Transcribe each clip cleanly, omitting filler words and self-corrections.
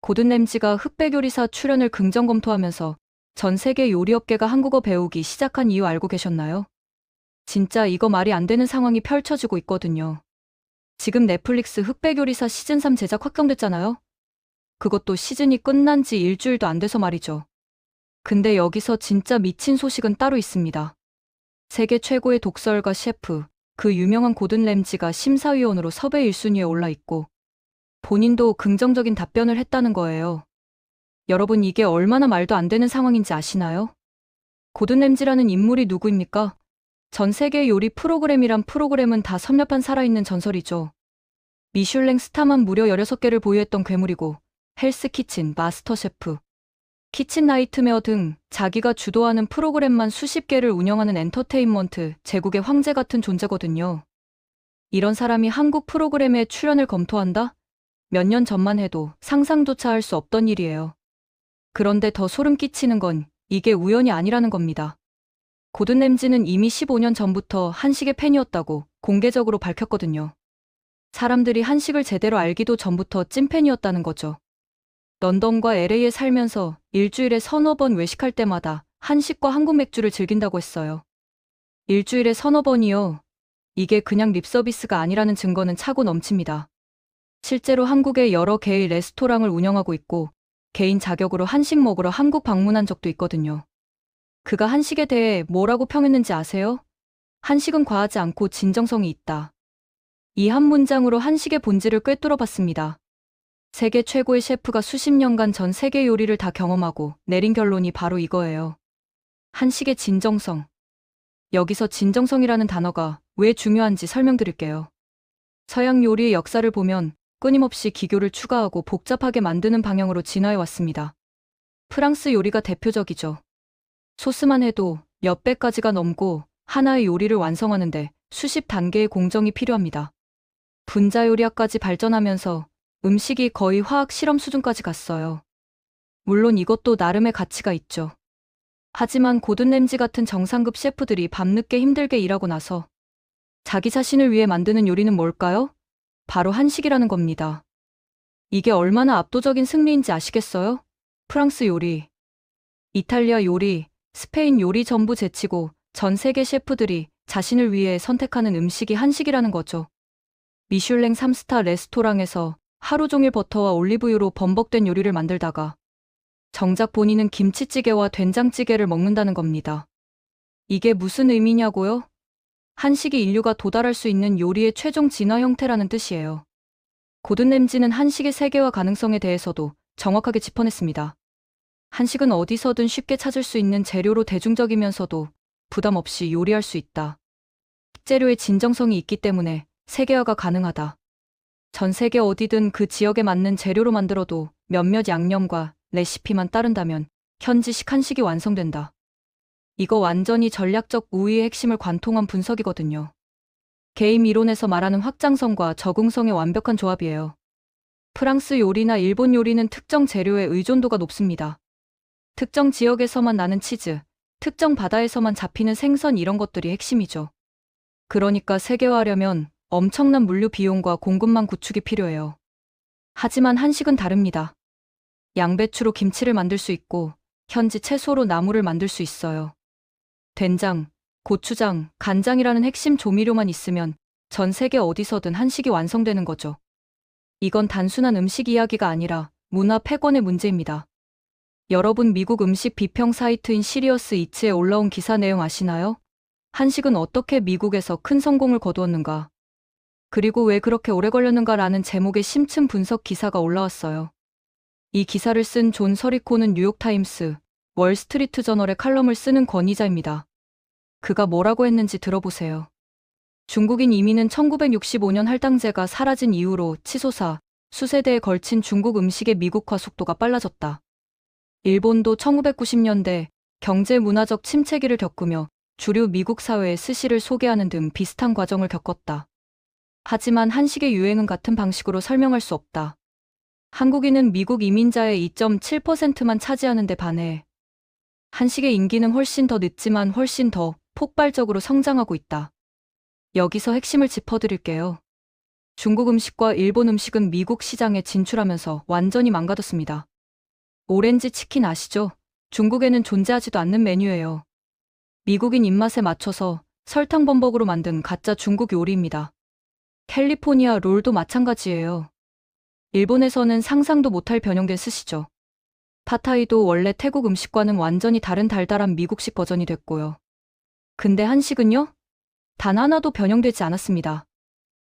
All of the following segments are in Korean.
고든 램지가 흑백 요리사 출연을 긍정 검토하면서 전 세계 요리업계가 한국어 배우기 시작한 이유 알고 계셨나요? 진짜 이거 말이 안 되는 상황이 펼쳐지고 있거든요. 지금 넷플릭스 흑백 요리사 시즌3 제작 확정됐잖아요? 그것도 시즌이 끝난 지 일주일도 안 돼서 말이죠. 근데 여기서 진짜 미친 소식은 따로 있습니다. 세계 최고의 독설가 셰프, 그 유명한 고든 램지가 심사위원으로 섭외 1순위에 올라 있고 본인도 긍정적인 답변을 했다는 거예요. 여러분 이게 얼마나 말도 안 되는 상황인지 아시나요? 고든 램지라는 인물이 누구입니까? 전 세계 요리 프로그램이란 프로그램은 다 섭렵한 살아있는 전설이죠. 미슐랭 스타만 무려 16개를 보유했던 괴물이고 헬스 키친, 마스터 셰프, 키친 나이트메어 등 자기가 주도하는 프로그램만 수십 개를 운영하는 엔터테인먼트 제국의 황제 같은 존재거든요. 이런 사람이 한국 프로그램에 출연을 검토한다? 몇 년 전만 해도 상상조차 할 수 없던 일이에요. 그런데 더 소름 끼치는 건 이게 우연이 아니라는 겁니다. 고든 램지는 이미 15년 전부터 한식의 팬이었다고 공개적으로 밝혔거든요. 사람들이 한식을 제대로 알기도 전부터 찐팬이었다는 거죠. 런던과 LA에 살면서 일주일에 서너 번 외식할 때마다 한식과 한국 맥주를 즐긴다고 했어요. 일주일에 서너 번이요. 이게 그냥 립서비스가 아니라는 증거는 차고 넘칩니다. 실제로 한국에 여러 개의 레스토랑을 운영하고 있고 개인 자격으로 한식 먹으러 한국 방문한 적도 있거든요. 그가 한식에 대해 뭐라고 평했는지 아세요? 한식은 과하지 않고 진정성이 있다. 이 한 문장으로 한식의 본질을 꿰뚫어 봤습니다. 세계 최고의 셰프가 수십 년간 전 세계 요리를 다 경험하고 내린 결론이 바로 이거예요. 한식의 진정성. 여기서 진정성이라는 단어가 왜 중요한지 설명드릴게요. 서양 요리의 역사를 보면 끊임없이 기교를 추가하고 복잡하게 만드는 방향으로 진화해 왔습니다. 프랑스 요리가 대표적이죠. 소스만 해도 몇백 가지가 넘고 하나의 요리를 완성하는데 수십 단계의 공정이 필요합니다. 분자 요리학까지 발전하면서 음식이 거의 화학 실험 수준까지 갔어요. 물론 이것도 나름의 가치가 있죠. 하지만 고든 램지 같은 정상급 셰프들이 밤늦게 힘들게 일하고 나서 자기 자신을 위해 만드는 요리는 뭘까요? 바로 한식이라는 겁니다. 이게 얼마나 압도적인 승리인지 아시겠어요? 프랑스 요리, 이탈리아 요리, 스페인 요리 전부 제치고 전 세계 셰프들이 자신을 위해 선택하는 음식이 한식이라는 거죠. 미슐랭 3스타 레스토랑에서 하루 종일 버터와 올리브유로 범벅된 요리를 만들다가 정작 본인은 김치찌개와 된장찌개를 먹는다는 겁니다. 이게 무슨 의미냐고요? 한식이 인류가 도달할 수 있는 요리의 최종 진화 형태라는 뜻이에요. 고든 램지는 한식의 세계화 가능성에 대해서도 정확하게 짚어냈습니다. 한식은 어디서든 쉽게 찾을 수 있는 재료로 대중적이면서도 부담 없이 요리할 수 있다. 식재료의 진정성이 있기 때문에 세계화가 가능하다. 전 세계 어디든 그 지역에 맞는 재료로 만들어도 몇몇 양념과 레시피만 따른다면 현지식 한식이 완성된다. 이거 완전히 전략적 우위의 핵심을 관통한 분석이거든요. 게임 이론에서 말하는 확장성과 적응성의 완벽한 조합이에요. 프랑스 요리나 일본 요리는 특정 재료의 의존도가 높습니다. 특정 지역에서만 나는 치즈, 특정 바다에서만 잡히는 생선 이런 것들이 핵심이죠. 그러니까 세계화하려면 엄청난 물류 비용과 공급망 구축이 필요해요. 하지만 한식은 다릅니다. 양배추로 김치를 만들 수 있고 현지 채소로 나물을 만들 수 있어요. 된장, 고추장, 간장이라는 핵심 조미료만 있으면 전 세계 어디서든 한식이 완성되는 거죠. 이건 단순한 음식 이야기가 아니라 문화 패권의 문제입니다. 여러분 미국 음식 비평 사이트인 시리어스 이츠에 올라온 기사 내용 아시나요? 한식은 어떻게 미국에서 큰 성공을 거두었는가? 그리고 왜 그렇게 오래 걸렸는가라는 제목의 심층 분석 기사가 올라왔어요. 이 기사를 쓴 존 서리코는 뉴욕타임스, 월스트리트 저널의 칼럼을 쓰는 권위자입니다. 그가 뭐라고 했는지 들어보세요. 중국인 이민은 1965년 할당제가 사라진 이후로 치솟아 수세대에 걸친 중국 음식의 미국화 속도가 빨라졌다. 일본도 1990년대 경제 문화적 침체기를 겪으며 주류 미국 사회에 스시를 소개하는 등 비슷한 과정을 겪었다. 하지만 한식의 유행은 같은 방식으로 설명할 수 없다. 한국인은 미국 이민자의 2.7%만 차지하는 데 반해 한식의 인기는 훨씬 더 늦지만 훨씬 더 폭발적으로 성장하고 있다. 여기서 핵심을 짚어드릴게요. 중국 음식과 일본 음식은 미국 시장에 진출하면서 완전히 망가졌습니다. 오렌지 치킨 아시죠? 중국에는 존재하지도 않는 메뉴예요. 미국인 입맛에 맞춰서 설탕 범벅으로 만든 가짜 중국 요리입니다. 캘리포니아 롤도 마찬가지예요. 일본에서는 상상도 못할 변형된 스시죠. 팟타이도 원래 태국 음식과는 완전히 다른 달달한 미국식 버전이 됐고요. 근데 한식은요? 단 하나도 변형되지 않았습니다.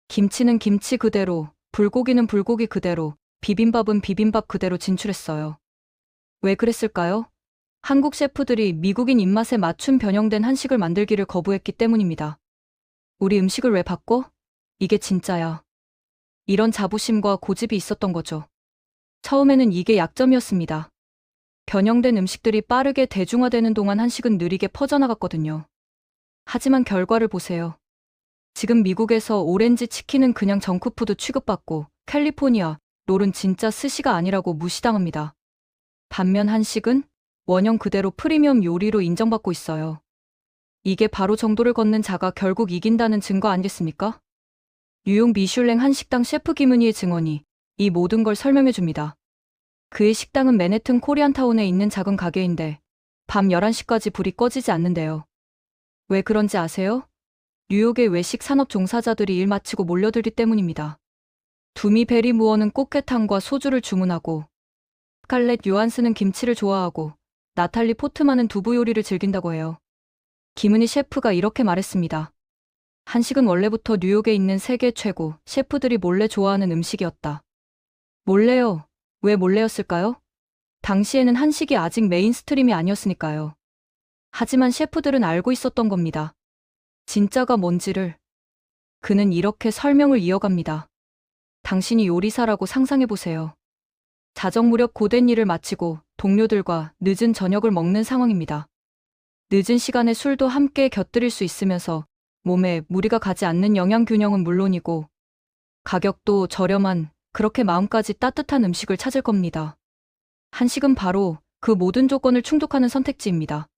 김치는 김치 그대로, 불고기는 불고기 그대로, 비빔밥은 비빔밥 그대로 진출했어요. 왜 그랬을까요? 한국 셰프들이 미국인 입맛에 맞춘 변형된 한식을 만들기를 거부했기 때문입니다. 우리 음식을 왜 바꿔? 이게 진짜야. 이런 자부심과 고집이 있었던 거죠. 처음에는 이게 약점이었습니다. 변형된 음식들이 빠르게 대중화되는 동안 한식은 느리게 퍼져나갔거든요. 하지만 결과를 보세요. 지금 미국에서 오렌지 치킨은 그냥 정크푸드 취급받고 캘리포니아 롤은 진짜 스시가 아니라고 무시당합니다. 반면 한식은 원형 그대로 프리미엄 요리로 인정받고 있어요. 이게 바로 정도를 걷는 자가 결국 이긴다는 증거 아니겠습니까? 뉴욕 미슐랭 한식당 셰프 김은희의 증언이 이 모든 걸 설명해 줍니다. 그의 식당은 맨해튼 코리안타운에 있는 작은 가게인데 밤 11시까지 불이 꺼지지 않는데요. 왜 그런지 아세요? 뉴욕의 외식 산업 종사자들이 일 마치고 몰려들기 때문입니다. 두미 베리 무어는 꽃게탕과 소주를 주문하고 스칼렛 요한스는 김치를 좋아하고 나탈리 포트만은 두부 요리를 즐긴다고 해요. 김은희 셰프가 이렇게 말했습니다. 한식은 원래부터 뉴욕에 있는 세계 최고 셰프들이 몰래 좋아하는 음식이었다. 몰래요? 왜 몰래였을까요? 당시에는 한식이 아직 메인스트림이 아니었으니까요. 하지만 셰프들은 알고 있었던 겁니다. 진짜가 뭔지를. 그는 이렇게 설명을 이어갑니다. 당신이 요리사라고 상상해보세요. 자정 무렵 고된 일을 마치고 동료들과 늦은 저녁을 먹는 상황입니다. 늦은 시간에 술도 함께 곁들일 수 있으면서 몸에 무리가 가지 않는 영양 균형은 물론이고 가격도 저렴한 그렇게 마음까지 따뜻한 음식을 찾을 겁니다. 한식은 바로 그 모든 조건을 충족하는 선택지입니다.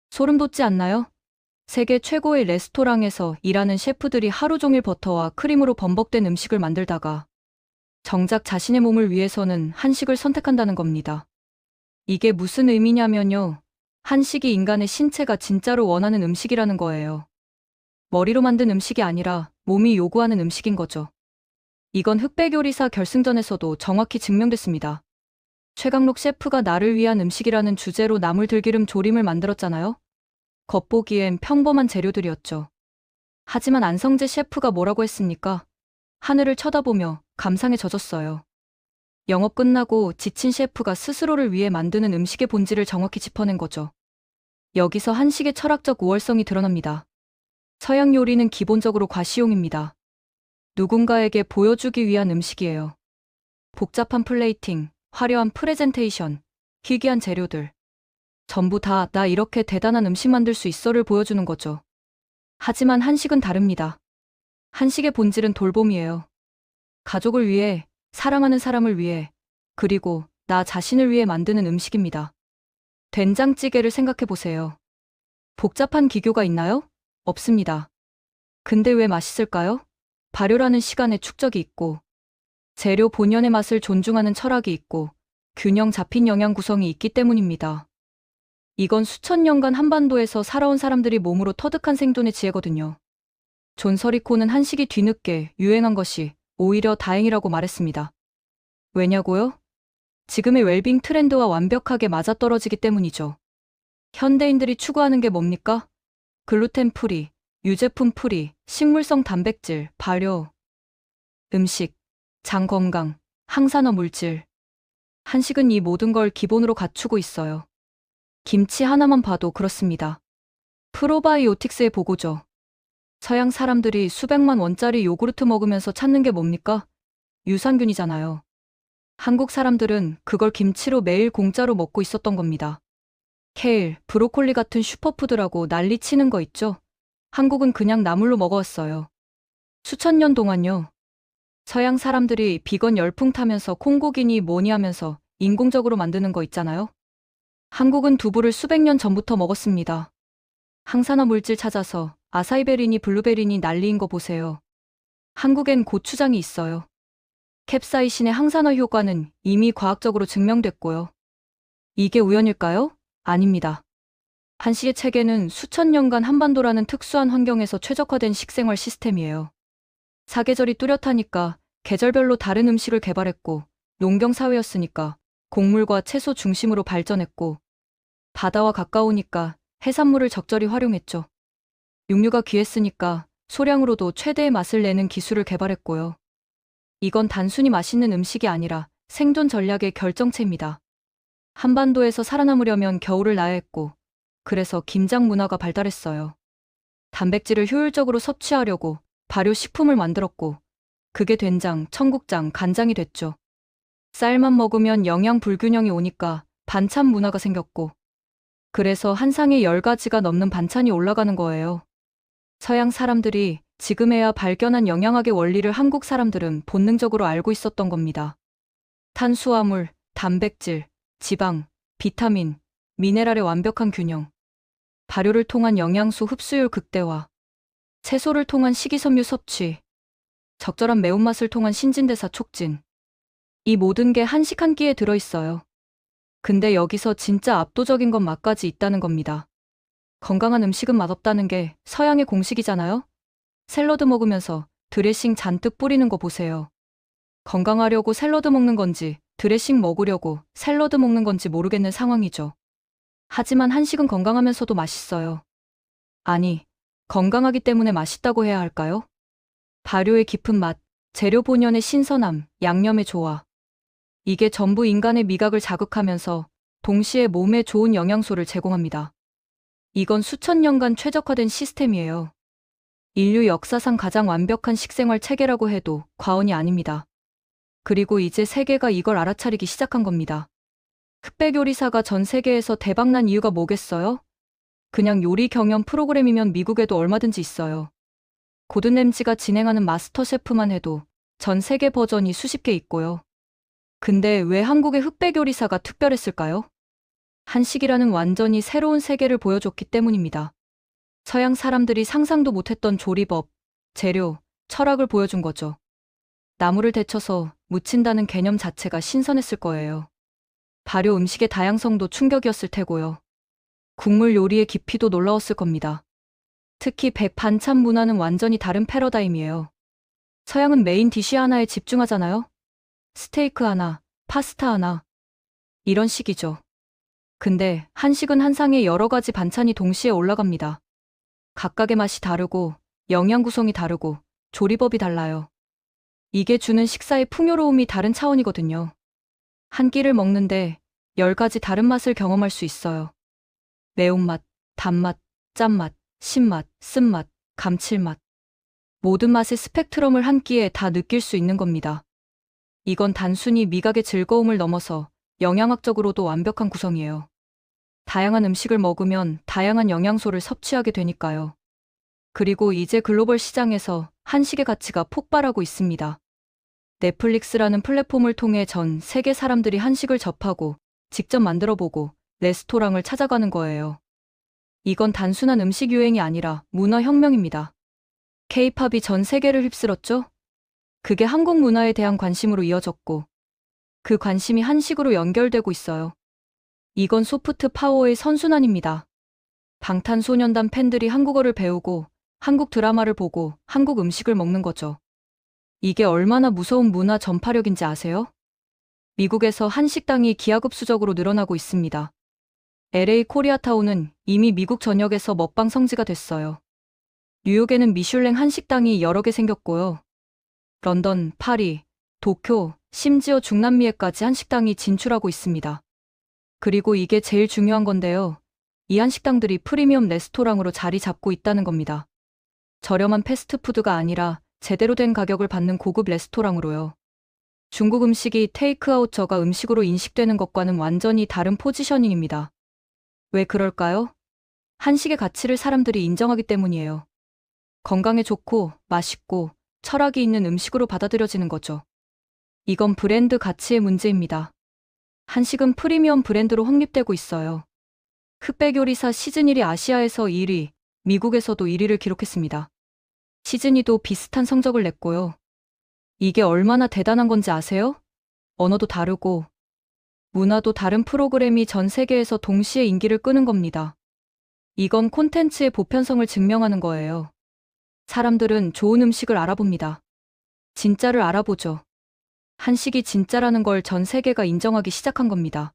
소름 돋지 않나요? 세계 최고의 레스토랑에서 일하는 셰프들이 하루 종일 버터와 크림으로 범벅된 음식을 만들다가 정작 자신의 몸을 위해서는 한식을 선택한다는 겁니다. 이게 무슨 의미냐면요. 한식이 인간의 신체가 진짜로 원하는 음식이라는 거예요. 머리로 만든 음식이 아니라 몸이 요구하는 음식인 거죠. 이건 흑백 요리사 결승전에서도 정확히 증명됐습니다. 최강록 셰프가 나를 위한 음식이라는 주제로 나물 들기름 조림을 만들었잖아요. 겉보기엔 평범한 재료들이었죠. 하지만 안성재 셰프가 뭐라고 했습니까? 하늘을 쳐다보며 감상에 젖었어요. 영업 끝나고 지친 셰프가 스스로를 위해 만드는 음식의 본질을 정확히 짚어낸 거죠. 여기서 한식의 철학적 우월성이 드러납니다. 서양 요리는 기본적으로 과시용입니다. 누군가에게 보여주기 위한 음식이에요. 복잡한 플레이팅, 화려한 프레젠테이션, 희귀한 재료들. 전부 다 나 이렇게 대단한 음식 만들 수 있어를 보여주는 거죠. 하지만 한식은 다릅니다. 한식의 본질은 돌봄이에요. 가족을 위해, 사랑하는 사람을 위해, 그리고 나 자신을 위해 만드는 음식입니다. 된장찌개를 생각해 보세요. 복잡한 기교가 있나요? 없습니다. 근데 왜 맛있을까요? 발효라는 시간의 축적이 있고, 재료 본연의 맛을 존중하는 철학이 있고, 균형 잡힌 영양 구성이 있기 때문입니다. 이건 수천 년간 한반도에서 살아온 사람들이 몸으로 터득한 생존의 지혜거든요. 존 서리코는 한식이 뒤늦게 유행한 것이 오히려 다행이라고 말했습니다. 왜냐고요? 지금의 웰빙 트렌드와 완벽하게 맞아떨어지기 때문이죠. 현대인들이 추구하는 게 뭡니까? 글루텐 프리, 유제품 프리, 식물성 단백질, 발효, 음식, 장 건강, 항산화 물질. 한식은 이 모든 걸 기본으로 갖추고 있어요. 김치 하나만 봐도 그렇습니다. 프로바이오틱스의 보고죠. 서양 사람들이 수백만 원짜리 요구르트 먹으면서 찾는 게 뭡니까? 유산균이잖아요. 한국 사람들은 그걸 김치로 매일 공짜로 먹고 있었던 겁니다. 케일, 브로콜리 같은 슈퍼푸드라고 난리 치는 거 있죠? 한국은 그냥 나물로 먹어왔어요. 수천 년 동안요. 서양 사람들이 비건 열풍 타면서 콩고기니 뭐니 하면서 인공적으로 만드는 거 있잖아요. 한국은 두부를 수백 년 전부터 먹었습니다. 항산화 물질 찾아서 아사이베리니 블루베리니 난리인 거 보세요. 한국엔 고추장이 있어요. 캡사이신의 항산화 효과는 이미 과학적으로 증명됐고요. 이게 우연일까요? 아닙니다. 한식의 체계는 수천 년간 한반도라는 특수한 환경에서 최적화된 식생활 시스템이에요. 사계절이 뚜렷하니까 계절별로 다른 음식을 개발했고, 농경 사회였으니까 곡물과 채소 중심으로 발전했고, 바다와 가까우니까 해산물을 적절히 활용했죠. 육류가 귀했으니까 소량으로도 최대의 맛을 내는 기술을 개발했고요. 이건 단순히 맛있는 음식이 아니라 생존 전략의 결정체입니다. 한반도에서 살아남으려면 겨울을 나야 했고, 그래서 김장 문화가 발달했어요. 단백질을 효율적으로 섭취하려고 발효식품을 만들었고, 그게 된장, 청국장, 간장이 됐죠. 쌀만 먹으면 영양 불균형이 오니까 반찬 문화가 생겼고, 그래서 한 상에 10가지가 넘는 반찬이 올라가는 거예요. 서양 사람들이 지금에야 발견한 영양학의 원리를 한국 사람들은 본능적으로 알고 있었던 겁니다. 탄수화물, 단백질, 지방, 비타민, 미네랄의 완벽한 균형, 발효를 통한 영양소 흡수율 극대화, 채소를 통한 식이섬유 섭취, 적절한 매운맛을 통한 신진대사 촉진. 이 모든 게 한식 한 끼에 들어있어요. 근데 여기서 진짜 압도적인 건 맛까지 있다는 겁니다. 건강한 음식은 맛없다는 게 서양의 공식이잖아요? 샐러드 먹으면서 드레싱 잔뜩 뿌리는 거 보세요. 건강하려고 샐러드 먹는 건지 드레싱 먹으려고 샐러드 먹는 건지 모르겠는 상황이죠. 하지만 한식은 건강하면서도 맛있어요. 아니, 건강하기 때문에 맛있다고 해야 할까요? 발효의 깊은 맛, 재료 본연의 신선함, 양념의 조화. 이게 전부 인간의 미각을 자극하면서 동시에 몸에 좋은 영양소를 제공합니다. 이건 수천 년간 최적화된 시스템이에요. 인류 역사상 가장 완벽한 식생활 체계라고 해도 과언이 아닙니다. 그리고 이제 세계가 이걸 알아차리기 시작한 겁니다. 흑백 요리사가 전 세계에서 대박난 이유가 뭐겠어요? 그냥 요리 경연 프로그램이면 미국에도 얼마든지 있어요. 고든 램지가 진행하는 마스터 셰프만 해도 전 세계 버전이 수십 개 있고요. 근데 왜 한국의 흑백 요리사가 특별했을까요? 한식이라는 완전히 새로운 세계를 보여줬기 때문입니다. 서양 사람들이 상상도 못했던 조리법, 재료, 철학을 보여준 거죠. 나무를 데쳐서 무친다는 개념 자체가 신선했을 거예요. 발효 음식의 다양성도 충격이었을 테고요. 국물 요리의 깊이도 놀라웠을 겁니다. 특히 백반찬 문화는 완전히 다른 패러다임이에요. 서양은 메인 디쉬 하나에 집중하잖아요. 스테이크 하나, 파스타 하나. 이런 식이죠. 근데 한식은 한 상에 여러 가지 반찬이 동시에 올라갑니다. 각각의 맛이 다르고 영양 구성이 다르고 조리법이 달라요. 이게 주는 식사의 풍요로움이 다른 차원이거든요. 한 끼를 먹는데 10가지 다른 맛을 경험할 수 있어요. 매운맛, 단맛, 짠맛, 신맛, 쓴맛, 감칠맛. 모든 맛의 스펙트럼을 한 끼에 다 느낄 수 있는 겁니다. 이건 단순히 미각의 즐거움을 넘어서 영양학적으로도 완벽한 구성이에요. 다양한 음식을 먹으면 다양한 영양소를 섭취하게 되니까요. 그리고 이제 글로벌 시장에서 한식의 가치가 폭발하고 있습니다. 넷플릭스라는 플랫폼을 통해 전 세계 사람들이 한식을 접하고 직접 만들어보고 레스토랑을 찾아가는 거예요. 이건 단순한 음식 유행이 아니라 문화 혁명입니다. K-팝이 전 세계를 휩쓸었죠? 그게 한국 문화에 대한 관심으로 이어졌고, 그 관심이 한식으로 연결되고 있어요. 이건 소프트 파워의 선순환입니다. 방탄소년단 팬들이 한국어를 배우고 한국 드라마를 보고 한국 음식을 먹는 거죠. 이게 얼마나 무서운 문화 전파력인지 아세요? 미국에서 한식당이 기하급수적으로 늘어나고 있습니다. LA 코리아타운은 이미 미국 전역에서 먹방 성지가 됐어요. 뉴욕에는 미슐랭 한식당이 여러 개 생겼고요. 런던, 파리, 도쿄, 심지어 중남미에까지 한식당이 진출하고 있습니다. 그리고 이게 제일 중요한 건데요. 이 한식당들이 프리미엄 레스토랑으로 자리 잡고 있다는 겁니다. 저렴한 패스트푸드가 아니라 제대로 된 가격을 받는 고급 레스토랑으로요. 중국 음식이 테이크아웃 저가 음식으로 인식되는 것과는 완전히 다른 포지셔닝입니다. 왜 그럴까요? 한식의 가치를 사람들이 인정하기 때문이에요. 건강에 좋고 맛있고 철학이 있는 음식으로 받아들여지는 거죠. 이건 브랜드 가치의 문제입니다. 한식은 프리미엄 브랜드로 확립되고 있어요. 흑백 요리사 시즌 1이 아시아에서 1위, 미국에서도 1위를 기록했습니다. 시즈니도 비슷한 성적을 냈고요. 이게 얼마나 대단한 건지 아세요? 언어도 다르고 문화도 다른 프로그램이 전 세계에서 동시에 인기를 끄는 겁니다. 이건 콘텐츠의 보편성을 증명하는 거예요. 사람들은 좋은 음식을 알아봅니다. 진짜를 알아보죠. 한식이 진짜라는 걸 전 세계가 인정하기 시작한 겁니다.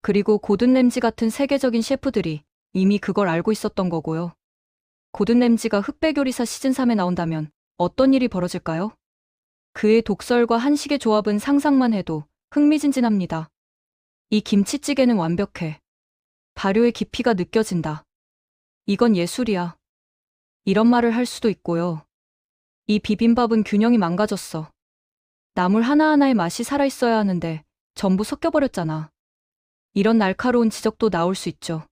그리고 고든 램지 같은 세계적인 셰프들이 이미 그걸 알고 있었던 거고요. 고든 램지가 흑백 요리사 시즌 3에 나온다면 어떤 일이 벌어질까요? 그의 독설과 한식의 조합은 상상만 해도 흥미진진합니다. 이 김치찌개는 완벽해. 발효의 깊이가 느껴진다. 이건 예술이야. 이런 말을 할 수도 있고요. 이 비빔밥은 균형이 망가졌어. 나물 하나하나의 맛이 살아있어야 하는데 전부 섞여버렸잖아. 이런 날카로운 지적도 나올 수 있죠.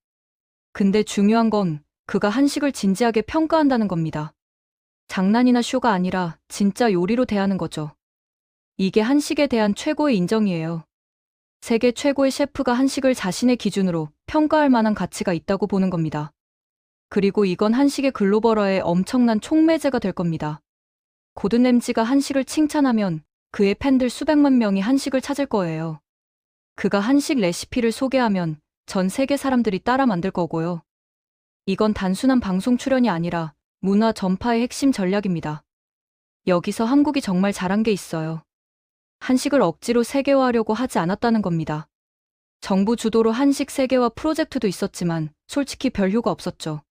근데 중요한 건 그가 한식을 진지하게 평가한다는 겁니다. 장난이나 쇼가 아니라 진짜 요리로 대하는 거죠. 이게 한식에 대한 최고의 인정이에요. 세계 최고의 셰프가 한식을 자신의 기준으로 평가할 만한 가치가 있다고 보는 겁니다. 그리고 이건 한식의 글로벌화에 엄청난 촉매제가 될 겁니다. 고든 램지가 한식을 칭찬하면 그의 팬들 수백만 명이 한식을 찾을 거예요. 그가 한식 레시피를 소개하면 전 세계 사람들이 따라 만들 거고요. 이건 단순한 방송 출연이 아니라 문화 전파의 핵심 전략입니다. 여기서 한국이 정말 잘한 게 있어요. 한식을 억지로 세계화하려고 하지 않았다는 겁니다. 정부 주도로 한식 세계화 프로젝트도 있었지만 솔직히 별 효과 없었죠.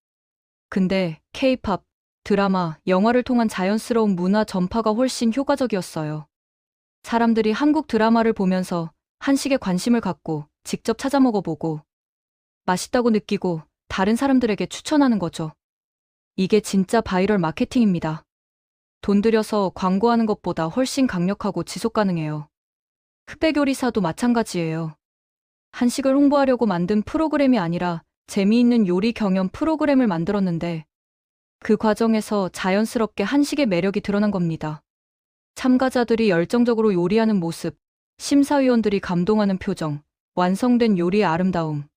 근데 K-팝, 드라마, 영화를 통한 자연스러운 문화 전파가 훨씬 효과적이었어요. 사람들이 한국 드라마를 보면서 한식에 관심을 갖고 직접 찾아 먹어보고 맛있다고 느끼고 다른 사람들에게 추천하는 거죠. 이게 진짜 바이럴 마케팅입니다. 돈 들여서 광고하는 것보다 훨씬 강력하고 지속 가능해요. 흑백 요리사도 마찬가지예요. 한식을 홍보하려고 만든 프로그램이 아니라 재미있는 요리 경연 프로그램을 만들었는데 그 과정에서 자연스럽게 한식의 매력이 드러난 겁니다. 참가자들이 열정적으로 요리하는 모습, 심사위원들이 감동하는 표정, 완성된 요리의 아름다움.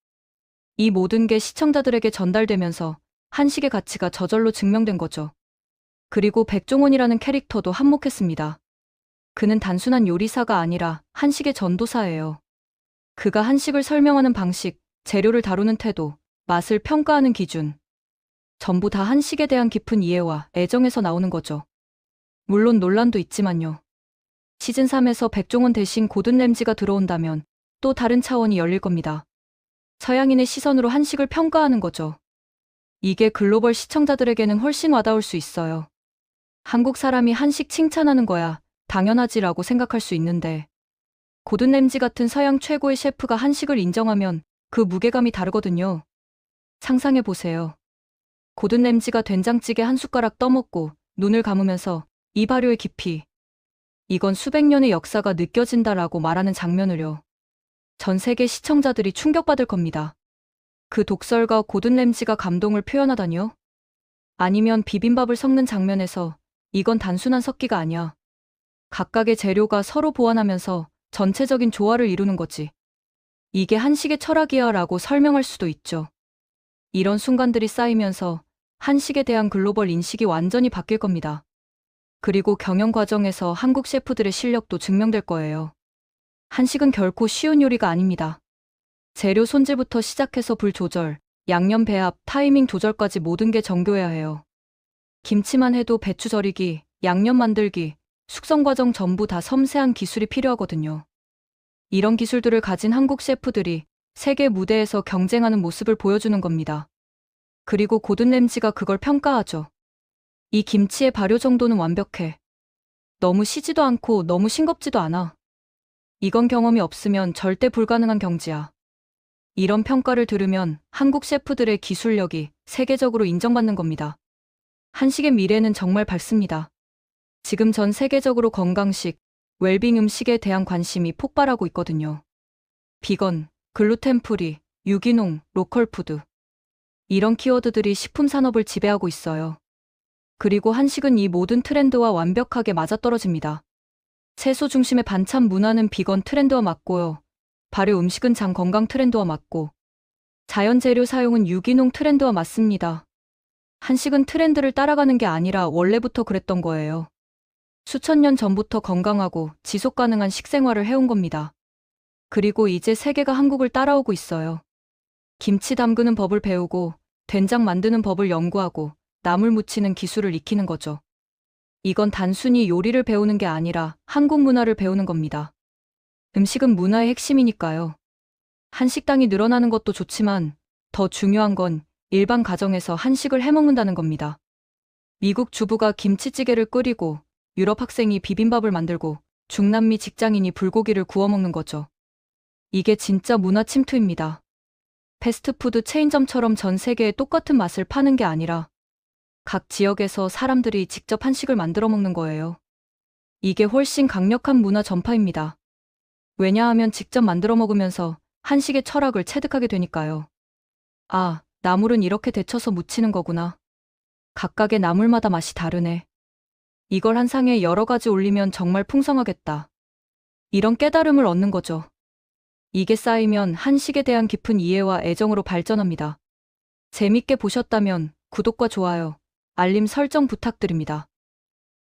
이 모든 게 시청자들에게 전달되면서 한식의 가치가 저절로 증명된 거죠. 그리고 백종원이라는 캐릭터도 한몫했습니다. 그는 단순한 요리사가 아니라 한식의 전도사예요. 그가 한식을 설명하는 방식, 재료를 다루는 태도, 맛을 평가하는 기준. 전부 다 한식에 대한 깊은 이해와 애정에서 나오는 거죠. 물론 논란도 있지만요. 시즌 3에서 백종원 대신 고든 램지가 들어온다면 또 다른 차원이 열릴 겁니다. 서양인의 시선으로 한식을 평가하는 거죠. 이게 글로벌 시청자들에게는 훨씬 와닿을 수 있어요. 한국 사람이 한식 칭찬하는 거야 당연하지라고 생각할 수 있는데 고든 램지 같은 서양 최고의 셰프가 한식을 인정하면 그 무게감이 다르거든요. 상상해 보세요. 고든 램지가 된장찌개 한 숟가락 떠먹고 눈을 감으면서 이 발효의 깊이. 이건 수백 년의 역사가 느껴진다라고 말하는 장면을요. 전 세계 시청자들이 충격받을 겁니다. 그 독설과 고든 램지가 감동을 표현하다니요? 아니면 비빔밥을 섞는 장면에서 이건 단순한 섞기가 아니야. 각각의 재료가 서로 보완하면서 전체적인 조화를 이루는 거지. 이게 한식의 철학이야 라고 설명할 수도 있죠. 이런 순간들이 쌓이면서 한식에 대한 글로벌 인식이 완전히 바뀔 겁니다. 그리고 경영 과정에서 한국 셰프들의 실력도 증명될 거예요. 한식은 결코 쉬운 요리가 아닙니다. 재료 손질부터 시작해서 불 조절, 양념 배합, 타이밍 조절까지 모든 게 정교해야 해요. 김치만 해도 배추 절이기, 양념 만들기, 숙성 과정 전부 다 섬세한 기술이 필요하거든요. 이런 기술들을 가진 한국 셰프들이 세계 무대에서 경쟁하는 모습을 보여주는 겁니다. 그리고 고든 램지가 그걸 평가하죠. 이 김치의 발효 정도는 완벽해. 너무 시지도 않고 너무 싱겁지도 않아. 이건 경험이 없으면 절대 불가능한 경지야. 이런 평가를 들으면 한국 셰프들의 기술력이 세계적으로 인정받는 겁니다. 한식의 미래는 정말 밝습니다. 지금 전 세계적으로 건강식, 웰빙 음식에 대한 관심이 폭발하고 있거든요. 비건, 글루텐 프리, 유기농, 로컬 푸드. 이런 키워드들이 식품 산업을 지배하고 있어요. 그리고 한식은 이 모든 트렌드와 완벽하게 맞아떨어집니다. 채소 중심의 반찬 문화는 비건 트렌드와 맞고요. 발효 음식은 장 건강 트렌드와 맞고, 자연 재료 사용은 유기농 트렌드와 맞습니다. 한식은 트렌드를 따라가는 게 아니라 원래부터 그랬던 거예요. 수천 년 전부터 건강하고 지속 가능한 식생활을 해온 겁니다. 그리고 이제 세계가 한국을 따라오고 있어요. 김치 담그는 법을 배우고, 된장 만드는 법을 연구하고, 나물 무치는 기술을 익히는 거죠. 이건 단순히 요리를 배우는 게 아니라 한국 문화를 배우는 겁니다. 음식은 문화의 핵심이니까요. 한식당이 늘어나는 것도 좋지만 더 중요한 건 일반 가정에서 한식을 해먹는다는 겁니다. 미국 주부가 김치찌개를 끓이고 유럽 학생이 비빔밥을 만들고 중남미 직장인이 불고기를 구워 먹는 거죠. 이게 진짜 문화 침투입니다. 패스트푸드 체인점처럼 전 세계에 똑같은 맛을 파는 게 아니라 각 지역에서 사람들이 직접 한식을 만들어 먹는 거예요. 이게 훨씬 강력한 문화 전파입니다. 왜냐하면 직접 만들어 먹으면서 한식의 철학을 체득하게 되니까요. 아, 나물은 이렇게 데쳐서 무치는 거구나. 각각의 나물마다 맛이 다르네. 이걸 한 상에 여러 가지 올리면 정말 풍성하겠다. 이런 깨달음을 얻는 거죠. 이게 쌓이면 한식에 대한 깊은 이해와 애정으로 발전합니다. 재밌게 보셨다면 구독과 좋아요, 알림 설정 부탁드립니다.